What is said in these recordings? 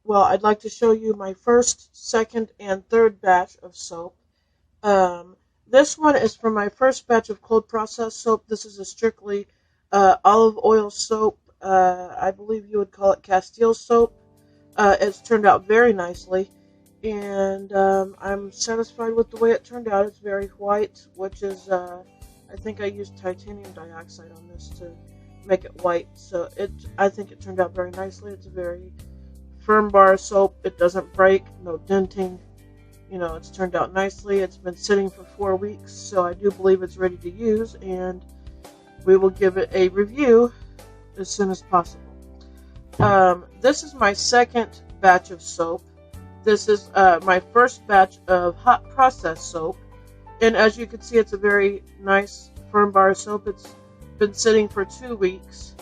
well, I'd like to show you my first, second, and third batch of soap. Um, this one is from my first batch of cold processed soap. This is a strictly olive oil soap. I believe you would call it Castile soap. It's turned out very nicely, and I'm satisfied with the way it turned out. It's very white, which is, I think I used titanium dioxide on this to make it white. So I think it turned out very nicely. It's a very firm bar of soap. It doesn't break, no denting. You know, it's turned out nicely. It's been sitting for 4 weeks, so I do believe it's ready to use, and we will give it a review as soon as possible. This is my second batch of soap. This is my first batch of hot processed soap, and as you can see, it's a very nice firm bar of soap. It's been sitting for 2 weeks.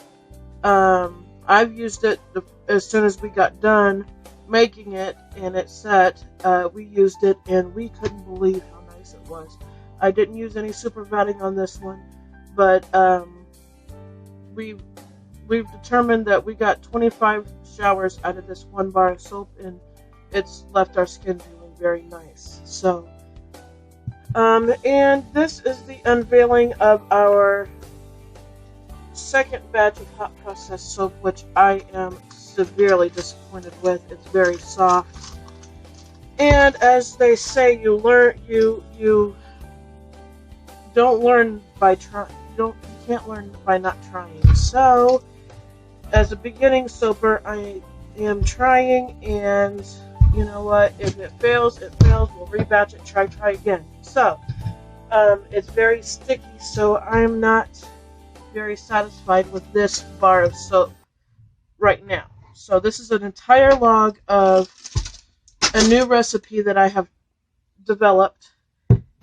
I've used it as soon as we got done making it and it set. We used it and we couldn't believe how nice it was. I didn't use any super vetting on this one, but we've determined that we got 25 showers out of this one bar of soap, and it's left our skin feeling very nice. So and this is the unveiling of our second batch of hot processed soap, which I am severely disappointed with. It's very soft, and as they say, you don't learn by trying. You can't learn by not trying. So as a beginning soaper, I am trying, and you know what, if it fails, it fails. We'll rebatch it, try again. So it's very sticky, so I'm not very satisfied with this bar of soap right now. So this is an entire log of a new recipe that I have developed,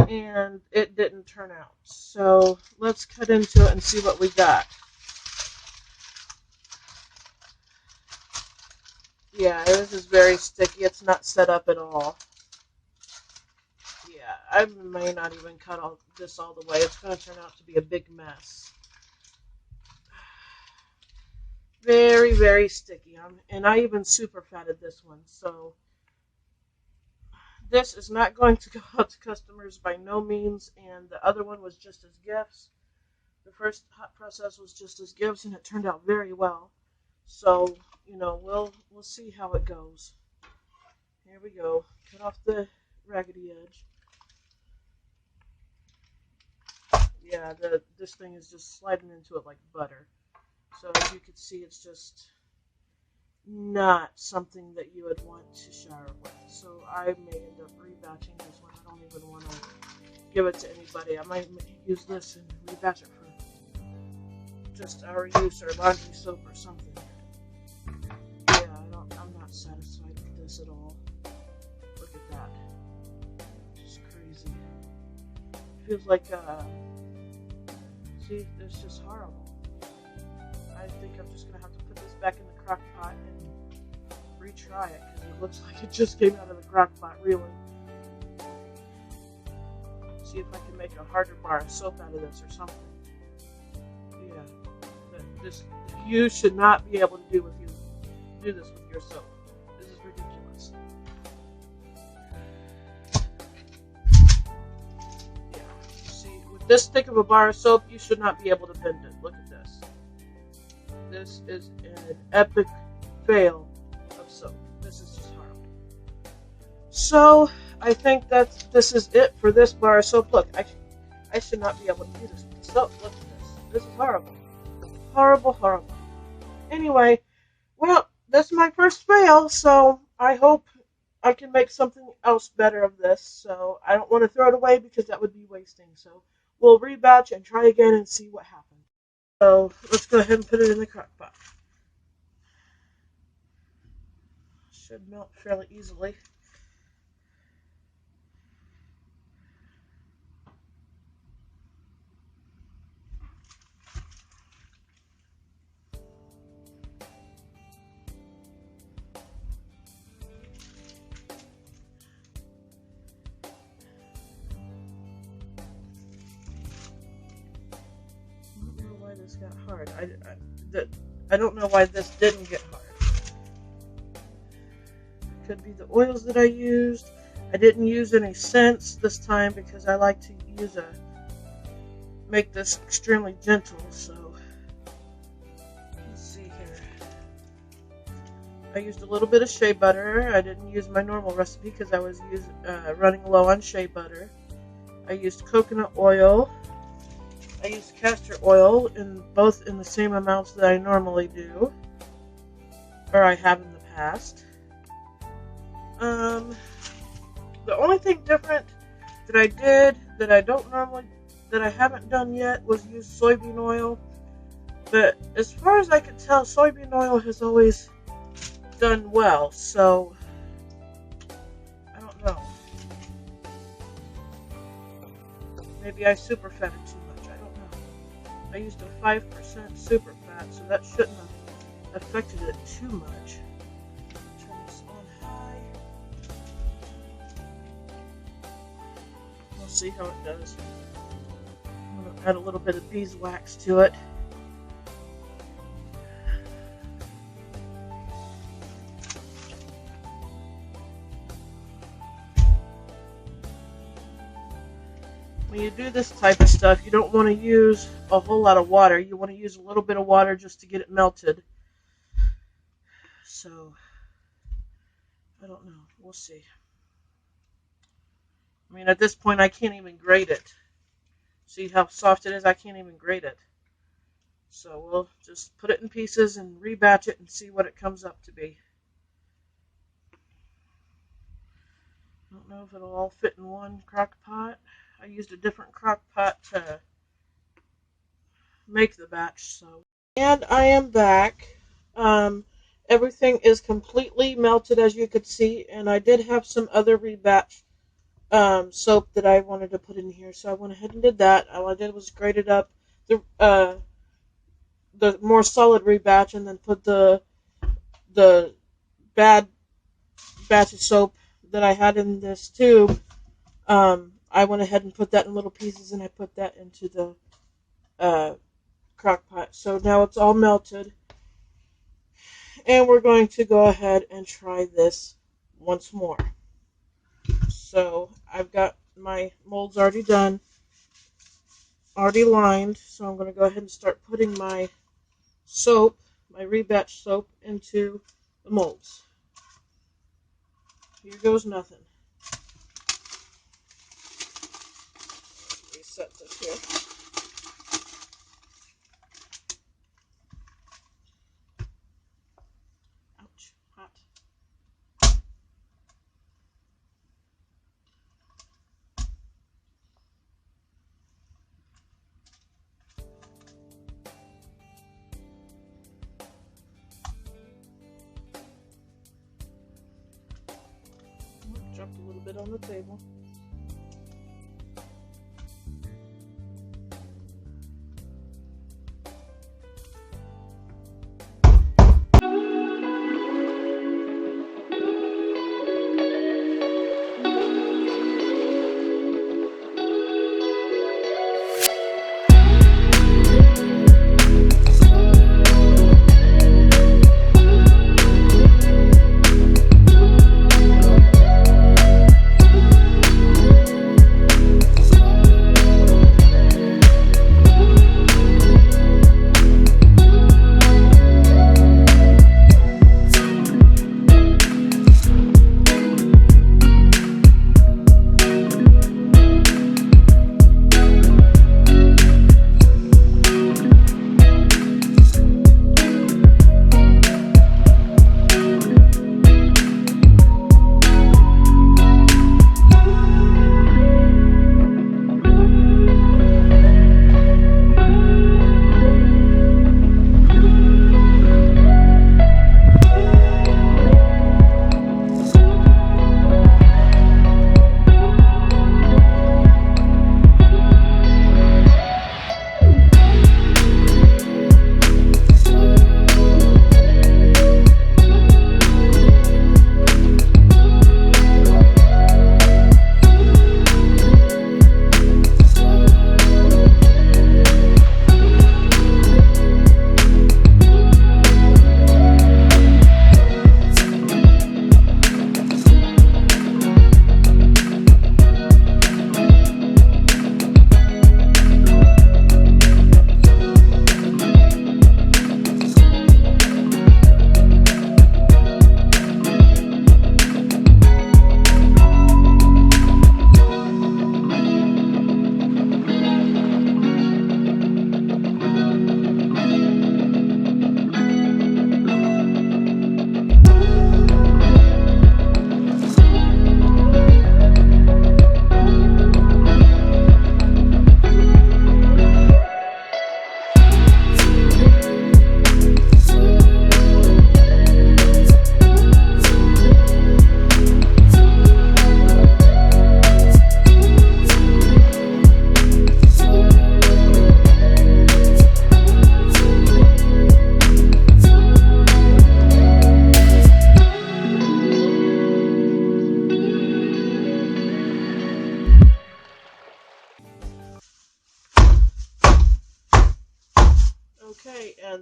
and it didn't turn out. So let's cut into it and see what we got. Yeah, this is very sticky. It's not set up at all. Yeah, I may not even cut this all the way. It's going to turn out to be a big mess. Very, very sticky. And I even super fatted this one. So this is not going to go out to customers by no means. And the other one was just as gifts. The first hot process was just as gifts, and it turned out very well. So, you know, we'll see how it goes. Here we go. Cut off the raggedy edge. Yeah, this thing is just sliding into it like butter. So as you can see, it's just not something that you would want to shower with. So I may end up rebatching this one. I don't even want to give it to anybody. I might use this and rebatch it for just our use or laundry soap or something. Yeah, I'm not satisfied with this at all. Look at that. Just crazy. Feels like, see, it's just horrible. I think I'm just going to have to put this back in the crock pot and retry it, because it looks like it just came out of the crock pot, really. See if I can make a harder bar of soap out of this or something. Yeah. You should not be able to do this with your soap. This is ridiculous. Yeah. See, with this thick of a bar of soap, you should not be able to bend it. Look at this. This is an epic fail of soap. This is just horrible. So I think this is it for this bar of soap. Look, I should not be able to do this with soap. Look at this. This is horrible. Horrible, horrible. Anyway, well, that's my first fail, so I hope I can make something else better of this. So I don't want to throw it away, because that would be wasting. So we'll rebatch and try again and see what happens. So let's go ahead and put it in the crock pot. Should melt fairly easily. This got hard. I don't know why this didn't get hard. Could be the oils that I used. I didn't use any scents this time because I like to make this extremely gentle. So let's see here. I used a little bit of shea butter. I didn't use my normal recipe because I was running low on shea butter. I used coconut oil. I used castor oil both in the same amounts that I normally do, or I have in the past. The only thing different that I did that I haven't done yet was use soybean oil. But as far as I can tell, soybean oil has always done well, so I don't know. Maybe I super fed it too much, I don't know. I used a 5% super fat, so that shouldn't have affected it too much. Turn this on high. We'll see how it does. I'm going to add a little bit of beeswax to it. When you do this type of stuff, you don't want to use a whole lot of water. You want to use a little bit of water just to get it melted. So, I don't know. We'll see. I mean, at this point, I can't even grate it. See how soft it is? I can't even grate it. So, we'll just put it in pieces and rebatch it and see what it comes up to be. I don't know if it'll all fit in one crock pot. I used a different crock pot to make the batch, so. And I am back. Everything is completely melted, as you could see, and I did have some other Rebatch soap that I wanted to put in here, so I went ahead and did that. All I did was grated up the more solid Rebatch, and then put the bad batch of soap that I had in this tube. I went ahead and put that in little pieces, and I put that into the crock pot. So now it's all melted, and we're going to go ahead and try this once more. So I've got my molds already done, already lined, so I'm going to go ahead and start putting my soap, my Rebatch soap, into the molds. Here goes nothing. Reset this here. Ouch, hot. Dropped a little bit on the table.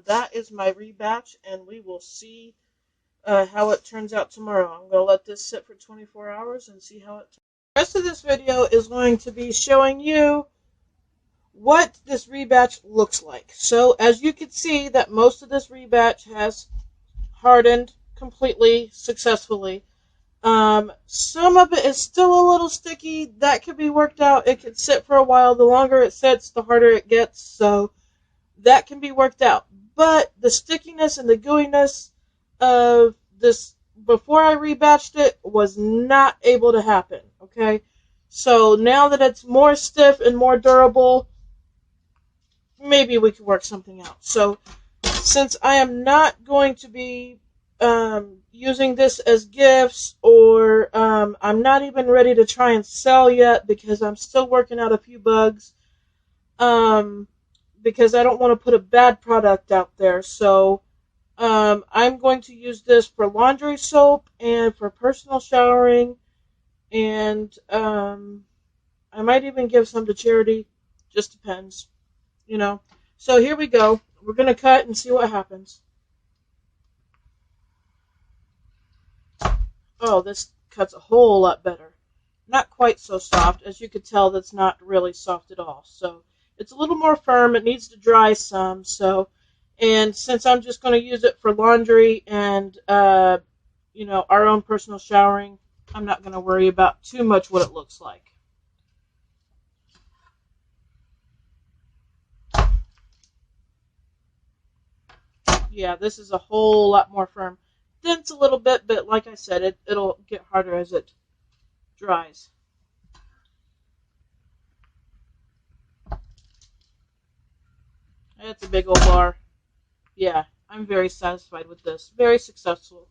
that is my rebatch, and we will see how it turns out tomorrow. I'm going to let this sit for 24 hours and see how it turns out. The rest of this video is going to be showing you what this rebatch looks like. So as you can see that most of this rebatch has hardened completely successfully. Some of it is still a little sticky. That could be worked out. It can sit for a while. The longer it sits, the harder it gets. So that can be worked out. But the stickiness and the gooiness of this before I rebatched it was not able to happen. Okay? So now that it's more stiff and more durable, maybe we can work something out. So since I am not going to be using this as gifts, or I'm not even ready to try and sell yet because I'm still working out a few bugs, because I don't want to put a bad product out there. So I'm going to use this for laundry soap and for personal showering, and I might even give some to charity. Just depends, you know. So here we go. We're going to cut and see what happens. Oh, this cuts a whole lot better. Not quite so soft. As you could tell, that's not really soft at all. So it's a little more firm. It needs to dry some. So, and since I'm just going to use it for laundry and, you know, our own personal showering, I'm not going to worry about too much what it looks like. Yeah, this is a whole lot more firm. Dents a little bit, but like I said, it'll get harder as it dries. That's a big old bar. Yeah, I'm very satisfied with this. Very successful.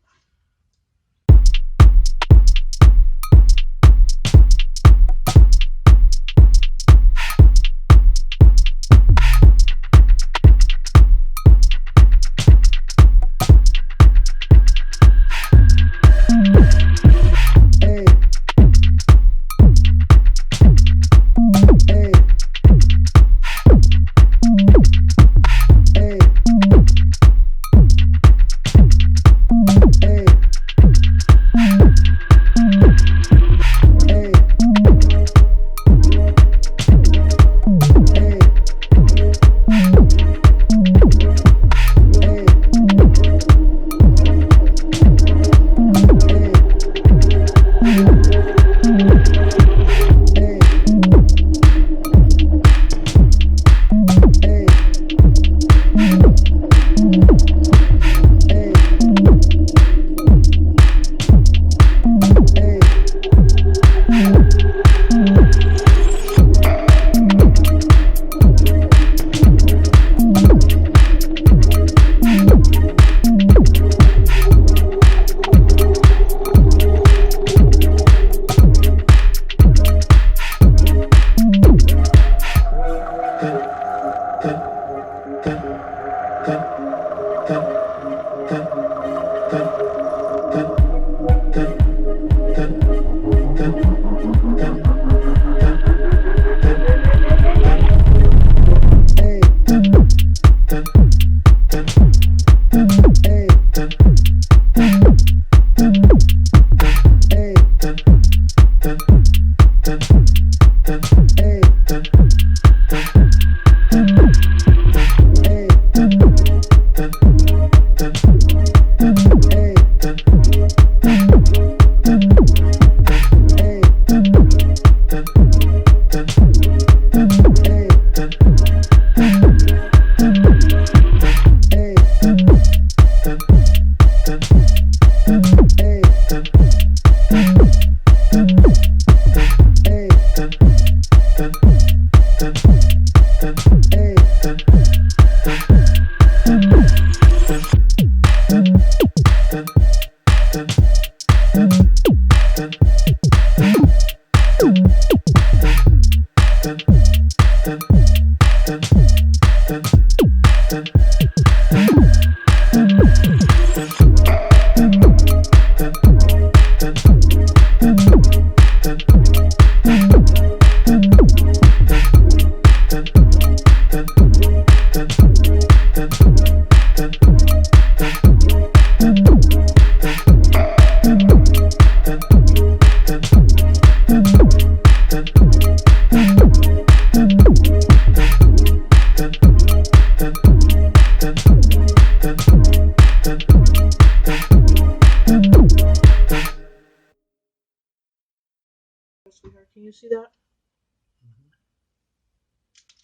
Can you see that?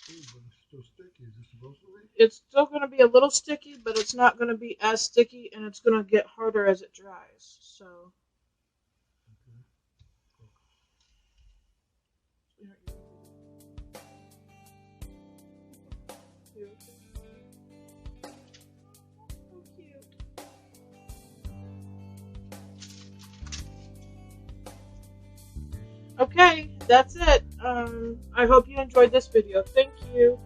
Ooh, but it's still sticky. Is it supposed to be? It's still going to be a little sticky, but it's not going to be as sticky, and it's going to get harder as it dries. So. Okay, that's it. I hope you enjoyed this video. Thank you.